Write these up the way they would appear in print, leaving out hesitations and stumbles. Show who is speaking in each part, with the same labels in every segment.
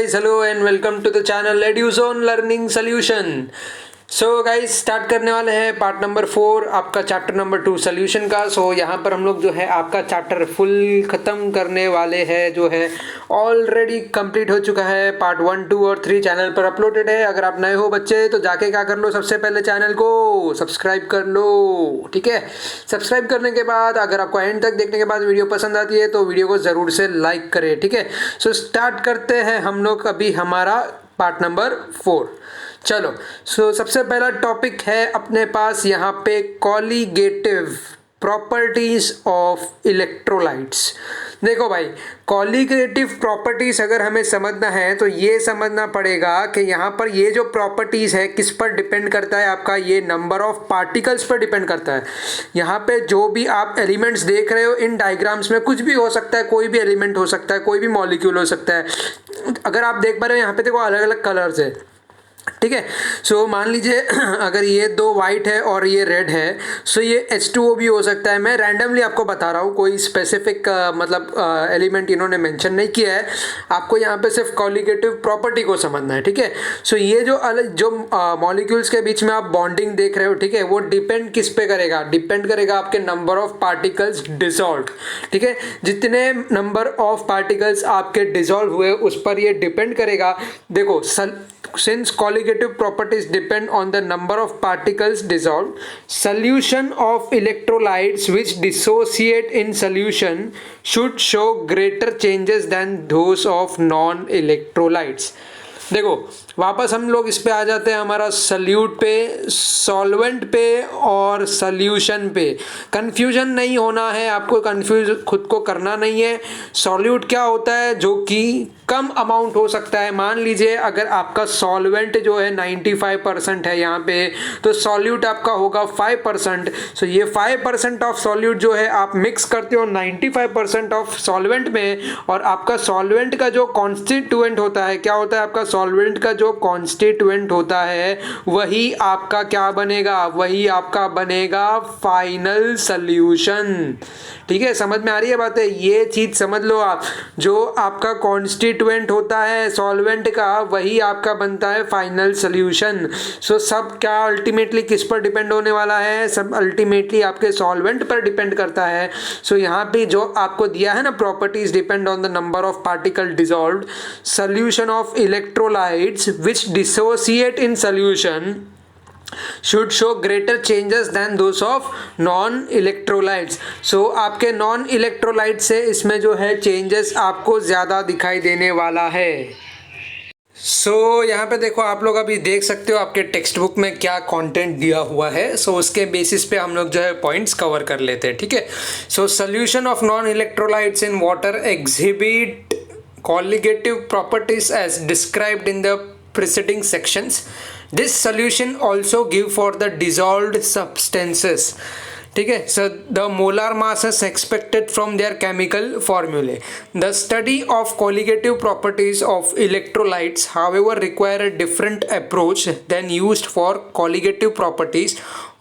Speaker 1: guys, hello and welcome to the channel EduZone Learning Solution. So guys start करने वाले हैं part number 4 आपका chapter number 2 solution का। यहाँ पर हम लोग जो है आपका चैप्टर फुल ख़त्म करने वाले हैं, जो है ऑलरेडी कंप्लीट हो चुका है। पार्ट 1, 2 और 3 चैनल पर अपलोडेड है। अगर आप नए हो बच्चे तो जाके क्या कर लो, सबसे पहले चैनल को सब्सक्राइब कर लो, ठीक है। सब्सक्राइब करने के बाद अगर आपको एंड तक देखने के बाद वीडियो पसंद आती है तो वीडियो को ज़रूर से लाइक करें, ठीक है। सो स्टार्ट करते हैं हम लोग अभी हमारा पार्ट नंबर 4। चलो सबसे पहला टॉपिक है अपने पास यहाँ पे कॉलीगेटिव प्रॉपर्टीज ऑफ इलेक्ट्रोलाइट्स। देखो भाई, कॉलीगेटिव प्रॉपर्टीज अगर हमें समझना है तो ये समझना पड़ेगा कि यहाँ पर ये जो प्रॉपर्टीज है किस पर डिपेंड करता है, आपका ये नंबर ऑफ पार्टिकल्स पर डिपेंड करता है। यहाँ पे जो भी आप एलिमेंट्स देख रहे हो इन डायग्राम्स में कुछ भी हो सकता है, कोई भी एलिमेंट हो सकता है, कोई भी मॉलिक्यूल हो सकता है। अगर आप देख पा रहे हो यहाँ पे देखो अलग अलग कलर्स है, ठीक है। सो मान लीजिए अगर ये दो वाइट है और ये रेड है, सो ये H2O भी हो सकता है। मैं रैंडमली आपको बता रहा हूँ, कोई स्पेसिफिक मतलब एलिमेंट इन्होंने मेंशन नहीं किया है। आपको यहाँ पे सिर्फ कॉलीगेटिव प्रॉपर्टी को समझना है, ठीक है। सो ये जो मॉलिक्यूल्स के बीच में आप बॉन्डिंग देख रहे हो, ठीक है, वो डिपेंड किस पे करेगा, डिपेंड करेगा आपके नंबर ऑफ पार्टिकल्स डिसॉल्व, ठीक है। जितने नंबर ऑफ पार्टिकल्स आपके डिसॉल्व हुए उस पर ये डिपेंड करेगा। देखो since colligative properties depend on the number of particles dissolved, solution of electrolytes which dissociate in solution should show greater changes than those of non-electrolytes। देखो वापस हम लोग इस पे आ जाते हैं, हमारा सल्यूट पे, सॉल्वेंट पे और सॉल्यूशन पे। कंफ्यूजन नहीं होना है, आपको कंफ्यूज खुद को करना नहीं है। सॉल्यूट क्या होता है, जो कि कम अमाउंट हो सकता है। मान लीजिए अगर आपका सॉल्वेंट जो है 95% है यहाँ पे, तो सॉल्यूट आपका होगा 5%। सो ये 5% ऑफ सॉल्यूट जो है आप मिक्स करते हो 95% ऑफ सॉल्वेंट में, और आपका सॉल्वेंट का जो कॉन्स्टिट्यूएंट होता है, क्या होता है आपका सॉल्वेंट का जो कॉन्स्टिट्यूएंट होता है, वही आपका क्या बनेगा, वही आपका बनेगा फाइनल सॉल्यूशन, ठीक है। समझ में आ रही है बात है, ये चीज समझ लो आप। जो आपका कॉन्स्टिट्यूएंट होता है सॉल्वेंट का, वही आपका बनता है फाइनल सॉल्यूशन। सो सब क्या अल्टीमेटली किस पर डिपेंड होने वाला है, सब अल्टीमेटली आपके सॉल्वेंट पर डिपेंड करता है। सो यहाँ पे जो आपको दिया है ना, properties depend on the number of particle dissolved, solution of electrolytes which dissociate in solution should show greater changes than those of non-electrolytes। so आपके नॉन इलेक्ट्रोलाइट से इसमें जो है चेंजेस आपको ज़्यादा दिखाई देने वाला है। यहाँ पे देखो आप लोग अभी देख सकते हो आपके टेक्स्ट बुक में क्या कंटेंट दिया हुआ है। उसके बेसिस पे हम लोग जो है पॉइंट्स कवर कर लेते हैं, ठीक है। Solution of non electrolytes in water exhibit colligative properties as described in the preceding sections. This solution also give for the dissolved substances, ठीक है। So the molar masses expected from their chemical formulae. The study of colligative properties of electrolytes however require a different approach than used for colligative properties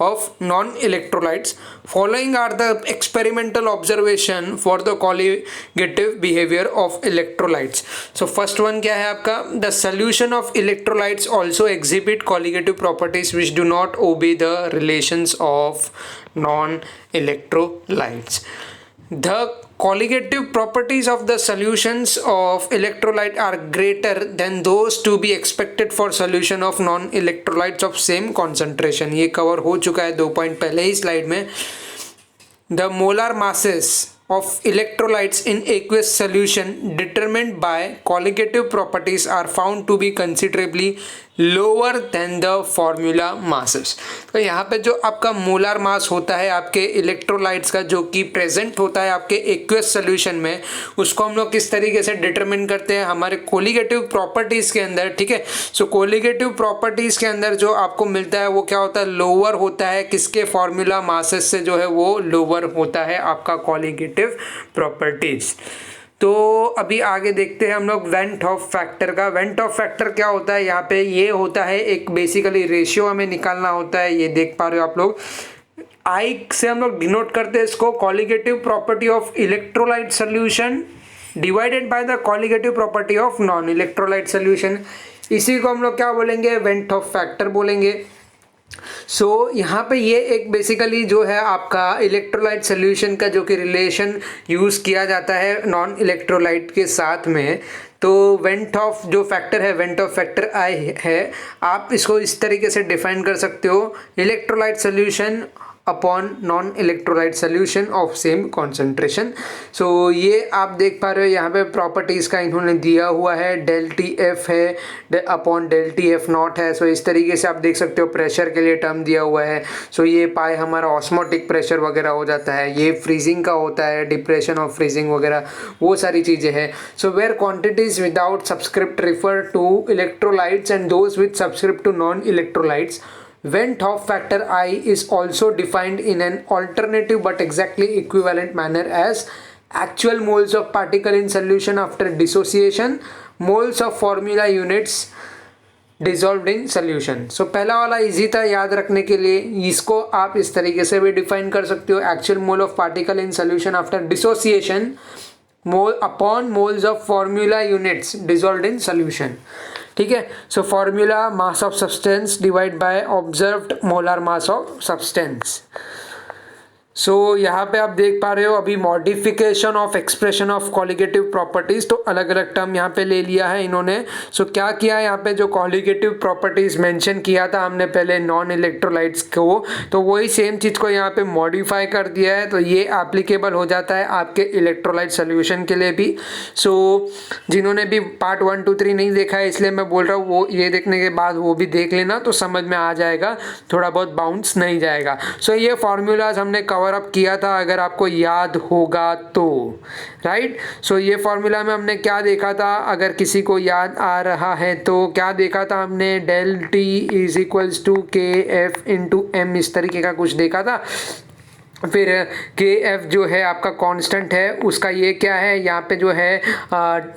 Speaker 1: of non-electrolytes. Following are the experimental observation for the colligative behavior of electrolytes. So first one क्या है आपका, the solution of electrolytes also exhibit colligative properties which do not obey the relations of non-electrolytes. The colligative properties of the solutions of electrolyte are greater than those to be expected for solution of non-electrolytes of same concentration। ये cover हो चुका है 2 point पहले ही slide में। The molar masses of electrolytes in aqueous solution determined by colligative properties are found to be considerably lower than the formula masses. तो यहाँ पे जो आपका मोलर मास होता है आपके इलेक्ट्रोलाइट्स का, जो कि प्रेजेंट होता है आपके एक्वेस सोल्यूशन में, उसको हम लोग किस तरीके से डिटरमिन करते हैं, हमारे कोलिगेटिव प्रॉपर्टीज़ के अंदर, ठीक है। सो कोलिगेटिव प्रॉपर्टीज़ के अंदर जो आपको मिलता है वो क्या होता है, लोअर होता है। किसके फॉर्मूला मासेस से जो है वो लोअर होता है आपका कोलिगेटिव प्रॉपर्टीज़। तो अभी आगे देखते हैं हम लोग वेंट ऑफ फैक्टर का। वेंट ऑफ फैक्टर क्या होता है, यहाँ पे ये होता है एक बेसिकली रेशियो हमें निकालना होता है। ये देख पा रहे हो आप लोग, आई से हम लोग डिनोट करते हैं इसको, colligative property of electrolyte solution divided by the colligative property of non electrolyte solution. इसी को हम लोग क्या बोलेंगे, वेंट ऑफ फैक्टर बोलेंगे। सो यहाँ पे ये एक बेसिकली जो है आपका इलेक्ट्रोलाइट सोल्यूशन का जो कि रिलेशन यूज़ किया जाता है नॉन इलेक्ट्रोलाइट के साथ में, तो वेंट ऑफ जो फैक्टर है, वेंट ऑफ फैक्टर आई है, आप इसको इस तरीके से डिफाइन कर सकते हो, electrolyte solution upon non electrolyte solution of same concentration. So ये आप देख पा रहे हो यहाँ पे प्रॉपर्टीज़ का इन्होंने दिया हुआ है, डेल टी एफ है upon del T F nought है। सो इस तरीके से आप देख सकते हो प्रेशर के लिए टर्म दिया हुआ है। सो ये पाए हमारा ऑस्मोटिक प्रेशर वगैरह हो जाता है, ये फ्रीजिंग का होता है, डिप्रेशन ऑफ फ्रीजिंग वगैरह वो सारी चीज़ें हैं। So where quantities without subscript refer to electrolytes and those with subscript to non electrolytes, Wendt Hoff factor I is also defined in an alternative but exactly equivalent manner as actual moles of particle in solution after dissociation, moles of formula units dissolved in solution। So पहला वाला easy था याद रखने के लिए, इसको आप इस तरीके से भी डिफाइन कर सकते हो, actual mole of particle in solution after dissociation mole upon moles of formula units dissolved in solution. ठीक है, so formula mass of substance divide by observed molar mass of substance. So यहाँ पे आप देख पा रहे हो अभी modification of expression of colligative properties, तो अलग अलग टर्म यहाँ पे ले लिया है इन्होंने। सो क्या किया है यहाँ पे, जो कॉलिगेटिव प्रॉपर्टीज मेंशन किया था हमने पहले नॉन इलेक्ट्रोलाइट्स को, तो वही सेम चीज़ को यहाँ पे मॉडिफाई कर दिया है, तो ये एप्लीकेबल हो जाता है आपके इलेक्ट्रोलाइट सोल्यूशन के लिए भी। सो जिन्होंने भी पार्ट 1, 2, 3 नहीं देखा है, इसलिए मैं बोल रहा हूँ वो ये देखने के बाद वो भी देख लेना, तो समझ में आ जाएगा, थोड़ा बहुत बाउंस नहीं जाएगा। सो ये फॉर्मूलाज हमने कवर अप किया था अगर आपको याद होगा तो, राइट। सो ये फॉर्मूला में हमने क्या देखा था, अगर किसी को याद आ रहा है तो क्या देखा था हमने, del T is equals to K F into M, इस तरीके का कुछ देखा था। फिर के एफ जो है आपका कांस्टेंट है, उसका ये क्या है, यहाँ पे जो है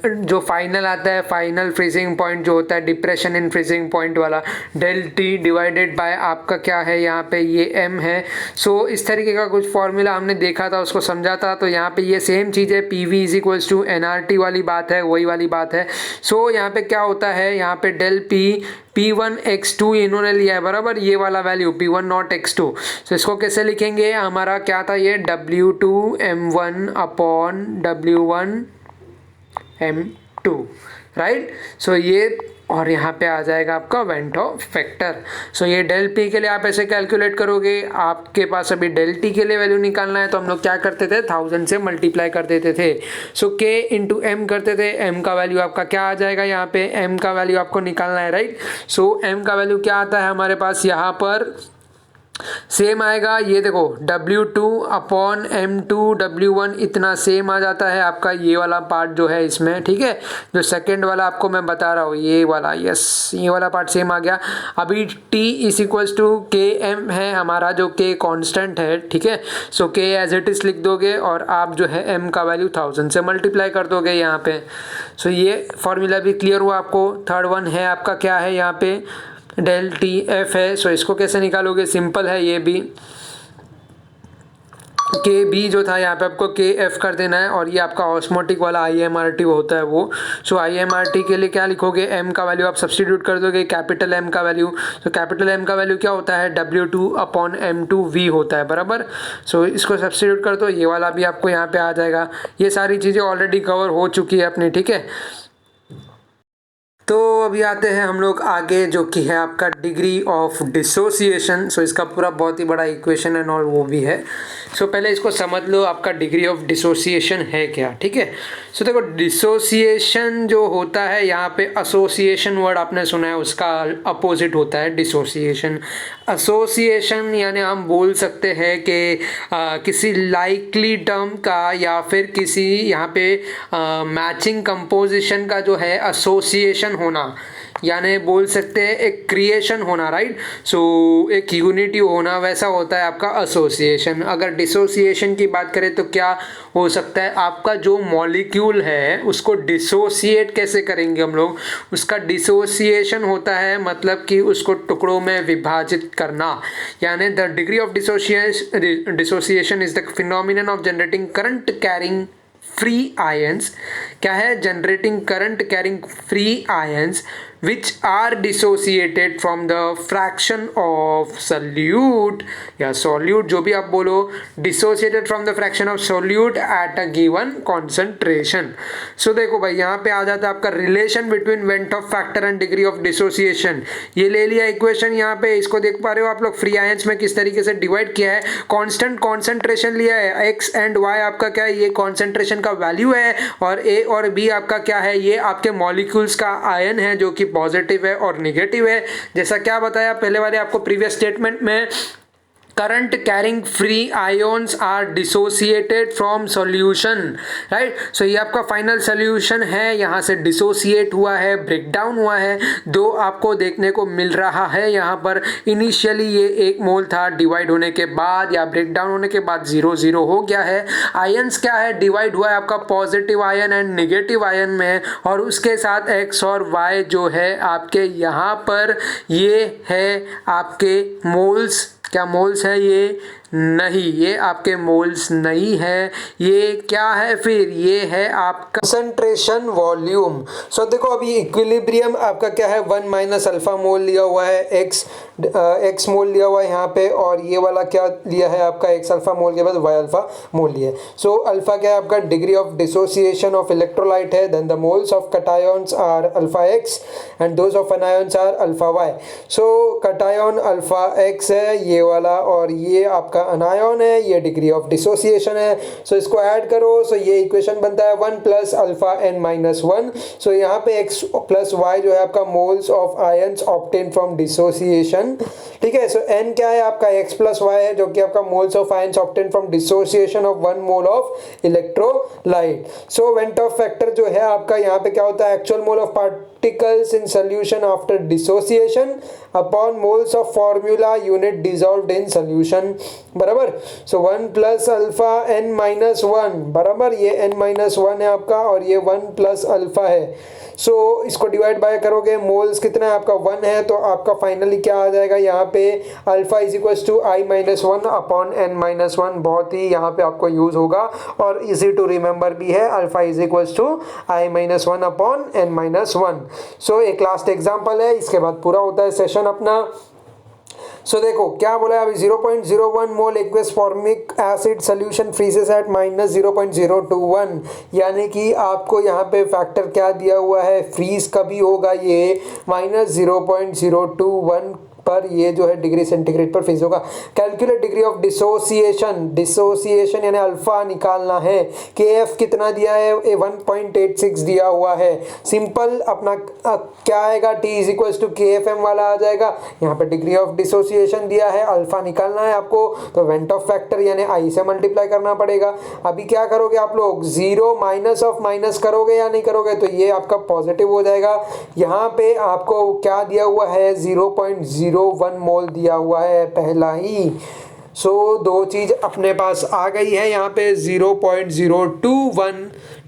Speaker 1: जो फाइनल आता है, फाइनल फ्रीजिंग पॉइंट जो होता है, डिप्रेशन इन फ्रीजिंग पॉइंट वाला, डेल टी डिवाइडेड बाय आपका क्या है यहाँ पे, ये एम है। सो इस तरीके का कुछ फॉर्मूला हमने देखा था, उसको समझा था। तो यहाँ पे ये सेम चीज़ है, P V is equals to N R T वाली बात है, वही वाली बात है। सो यहाँ पे क्या होता है, यहाँ पे डेल पी P1 x2 इन्होंने लिया है बराबर, ये वाला वैल्यू P1 नॉट x2। तो इसको कैसे लिखेंगे, हमारा क्या था ये W2 M1 upon W1 M2, right. So ये और यहाँ पे आ जाएगा आपका वेंट ऑफ फैक्टर। सो ये डेल पी के लिए आप ऐसे कैलकुलेट करोगे, आपके पास अभी डेल टी के लिए वैल्यू निकालना है, तो हम लोग क्या करते थे, 1000 से मल्टीप्लाई कर देते थे। सो के इंटू एम करते थे, एम का वैल्यू आपका क्या आ जाएगा, यहाँ पे एम का वैल्यू आपको निकालना है, राइट। सो एम का वैल्यू क्या आता है हमारे पास, यहाँ पर सेम आएगा, ये देखो W2 अपॉन M2 W1 इतना सेम आ जाता है आपका, ये वाला पार्ट जो है इसमें, ठीक है। जो सेकंड वाला आपको मैं बता रहा हूँ, ये वाला, यस, ये वाला पार्ट सेम आ गया। अभी T इज इक्वल्स टू के एम है हमारा, जो के कांस्टेंट है, ठीक है। सो के एज इट इज लिख दोगे और आप जो है M का वैल्यू 1000 से मल्टीप्लाई कर दोगे यहाँ पे। सो ये फॉर्मूला भी क्लियर हुआ आपको। थर्ड वन है आपका क्या है यहाँ पे, डेल टी एफ है। सो इसको कैसे निकालोगे, सिंपल है, ये भी के बी जो था यहाँ पे आपको के एफ कर देना है, और ये आपका ऑस्मोटिक वाला आई एम आर टी होता है वो। सो आई एम आर टी के लिए क्या लिखोगे, एम का वैल्यू आप सब्सटीट्यूट कर दोगे, कैपिटल एम का वैल्यू। तो कैपिटल एम का वैल्यू क्या होता है, W2 अपॉन M2 V होता है बराबर। सो इसको सब्सटीट्यूट कर दो, ये वाला भी आपको यहाँ पे आ जाएगा। ये सारी चीज़ें ऑलरेडी कवर हो चुकी है अपनी, ठीक है। तो अभी आते हैं हम लोग आगे, जो कि है आपका डिग्री ऑफ डिसोसिएशन। सो इसका पूरा बहुत ही बड़ा इक्वेशन एंड ऑल वो भी है। सो पहले इसको समझ लो, आपका डिग्री ऑफ डिसोसिएशन है क्या, ठीक है। सो देखो डिसोसिएशन जो होता है, यहाँ पे एसोसिएशन वर्ड आपने सुना है, उसका अपोजिट होता है डिसोसिएशन। एसोसिएशन यानी हम बोल सकते हैं कि किसी लाइकली टर्म का या फिर किसी यहाँ पे मैचिंग कंपोजिशन का जो है एसोसिएशन होना, यानी बोल सकते हैं एक क्रिएशन होना, राइट। सो एक यूनिटी होना, वैसा होता है आपका एसोसिएशन। अगर डिसोसिएशन की बात करें तो क्या हो सकता है, आपका जो मॉलिक्यूल है उसको डिसोसिएट कैसे करेंगे हम लोग, उसका डिसोसिएशन होता है मतलब कि उसको टुकड़ों में विभाजित करना। यानी the degree of dissociation is the phenomenon of generating current carrying free ions, क्या है, generating current carrying free ions which are dissociated from the fraction of solute या solute, जो भी आप बोलो, dissociated from the fraction of solute at a given concentration. So देखो भाई यहाँ पे आ जाता है आपका relation between Venthoff factor and degree of dissociation. ये ले लिया इक्वेशन, यहाँ पे इसको देख पा रहे हो आप लोग, फ्री आयंस में किस तरीके से डिवाइड किया है, कांस्टेंट कॉन्सेंट्रेशन लिया है, x एंड y आपका क्या है, ये कॉन्सेंट्रेशन का वैल्यू है, और a और b आपका क्या है, ये आपके मॉलिक्यूल्स का आयन है जो कि पॉजिटिव है और निगेटिव है। जैसा क्या बताया पहले वाले आपको प्रीवियस स्टेटमेंट में, current carrying free ions are dissociated from solution, right. So ये आपका फाइनल सॉल्यूशन है, यहाँ से डिसोसिएट हुआ है, ब्रेक डाउन हुआ है, दो आपको देखने को मिल रहा है यहाँ पर। इनिशियली ये 1 मोल था, डिवाइड होने के बाद या ब्रेक डाउन होने के बाद 0-0 हो गया है। आयंस क्या है, डिवाइड हुआ है आपका positive ion and negative ion में, और उसके साथ एक्स और वाई जो है आपके यहाँ पर, ये है आपके मोल्स। क्या मोल्स है ये? नहीं, ये आपके मोल्स नहीं है, ये क्या है फिर, ये है आपका कंसंट्रेशन वॉल्यूम। सो देखो अभी इक्विलिब्रियम आपका क्या है, 1 माइनस अल्फा मोल लिया हुआ है, एक्स मोल लिया हुआ है यहाँ पे, और ये वाला क्या लिया है आपका, एक्स अल्फा मोल के बाद वाई अल्फा मोल लिया है। सो अल्फा क्या है आपका, degree of dissociation of electrolyte है, then the moles of cations are alpha x and those of anions are alpha y. So cation alpha x है ये वाला, और ये आपका अनायन है, ये डिग्री ऑफ डिसोसिएशन है। सो इसको ऐड करो, सो ये इक्वेशन बनता है 1 प्लस अल्फा एन माइनस 1। सो यहाँ पे एक्स प्लस वाई जो है आपका moles of ions obtain from dissociation, ठीक है। सो एन क्या है आपका, एक्स प्लस वाई है, जो कि आपका moles of ions obtain from dissociation of 1 mole of electrolyte. So van't Hoff factor जो है आपका यहाँ पे क्या होता है, actual mole of particles in solution after dissociation upon moles of formula unit dissolved in solution, बराबर। So 1 plus alpha n minus 1, बराबर, ये एन माइनस 1 है आपका, और ये 1 प्लस अल्फा है। सो इसको डिवाइड बाय करोगे, मोल्स कितना है आपका 1 है, तो आपका फाइनली क्या आ जाएगा यहाँ पे, alpha is equal to I minus 1 upon N minus 1। बहुत ही यहाँ पे आपको यूज होगा और इजी टू रिमेंबर भी है, alpha is equal to I minus 1 upon N minus 1। So एक लास्ट एग्जाम्पल है, इसके बाद पूरा होता है सेशन अपना। सो देखो क्या बोला है अभी, 0.01 mole aqueous formic acid solution freezes at minus 0.021, यानी कि आपको यहाँ पे फैक्टर क्या दिया हुआ है, फ्रीज कभी होगा ये माइनस 0.021 पर, ये जो है डिग्री सेंटीग्रेड पर फ्रीज होगा। Calculate degree of dissociation, dissociation यानी अल्फा निकालना है, के एफ कितना दिया है, 1.86 दिया हुआ है। सिंपल अपना क्या आएगा, T is equal to K F M वाला आ जाएगा। यहाँ पे डिग्री ऑफ डिसोसिएशन दिया है, अल्फा निकालना है आपको, तो वेंटॉफ फैक्टर यानी आई से मल्टीप्लाई करना पड़ेगा। अभी क्या करोगे आप लोग, 0 माइनस ऑफ माइनस करोगे या नहीं करोगे, तो ये आपका पॉजिटिव हो जाएगा। यहाँ पे आपको क्या दिया हुआ है, 0.01 मोल दिया हुआ है पहला ही। सो दो चीज अपने पास आ गई है यहाँ पे, 0.021,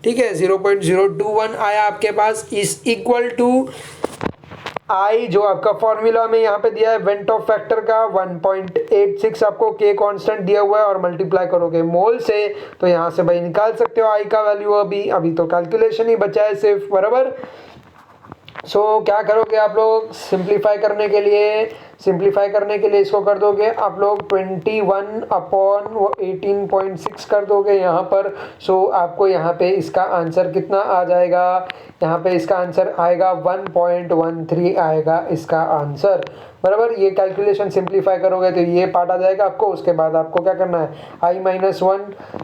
Speaker 1: ठीक है, 0.021 आया आपके पास, इज इक्वल टू आई जो आपका फॉर्मूला में यहाँ पे दिया है वेंटॉफ फैक्टर का 1.86, आपको के कांस्टेंट दिया हुआ है, और मल्टीप्लाई करोगे मोल से, तो यहाँ से भाई निकाल सकते हो आई का वैल्यू। अभी तो कैलकुलेशन ही बचा है सिर्फ, बराबर। सो क्या करोगे आप लोग, सिंप्लीफाई करने के लिए इसको कर दोगे आप लोग 21 अपॉन 18.6 कर दोगे यहाँ पर। सो आपको यहाँ पे इसका आंसर कितना आ जाएगा, यहाँ पे इसका आंसर आएगा 1.13 आएगा इसका आंसर, बराबर। ये कैलकुलेशन सिंप्लीफाई करोगे तो ये पार्ट आ जाएगा आपको। उसके बाद आपको क्या करना है, आई माइनस 1,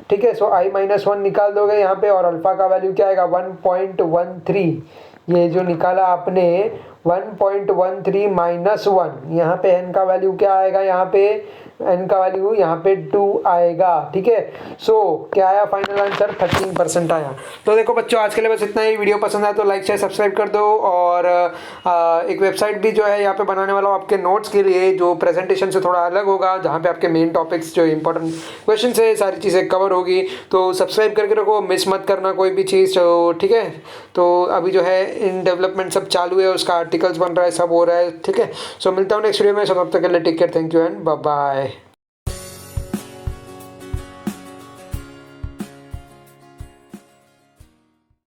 Speaker 1: ठीक है। सो आई माइनस 1 निकाल दोगे यहाँ पे, और अल्फा का वैल्यू क्या आएगा 1.13, ये जो निकाला आपने 1.13 माइनस 1, यहाँ पे n का वैल्यू क्या आएगा, यहाँ पे n का वैल्यू यहाँ पे 2 आएगा, ठीक है। सो क्या आया फाइनल आंसर, 13% आया। तो देखो बच्चों आज के लिए बस इतना ही। वीडियो पसंद आया तो लाइक शेयर सब्सक्राइब कर दो, और एक वेबसाइट भी जो है यहाँ पे बनाने वाला हूँ आपके नोट्स के लिए, जो प्रेजेंटेशन से थोड़ा अलग होगा, जहाँ पे आपके मेन टॉपिक्स जो इंपॉर्टेंट क्वेश्चन है सारी चीज़ें कवर होगी। तो सब्सक्राइब करके रखो, मिस मत करना कोई भी चीज़, ठीक है। तो अभी जो है इन डेवलपमेंट सब चालू है, उसका आर्टिकल्स बन रहा है, सब हो रहा है, ठीक है। सो मिलता हूँ नेक्स्ट वीडियो में, सब तक के लिए take care, thank you and bye bye.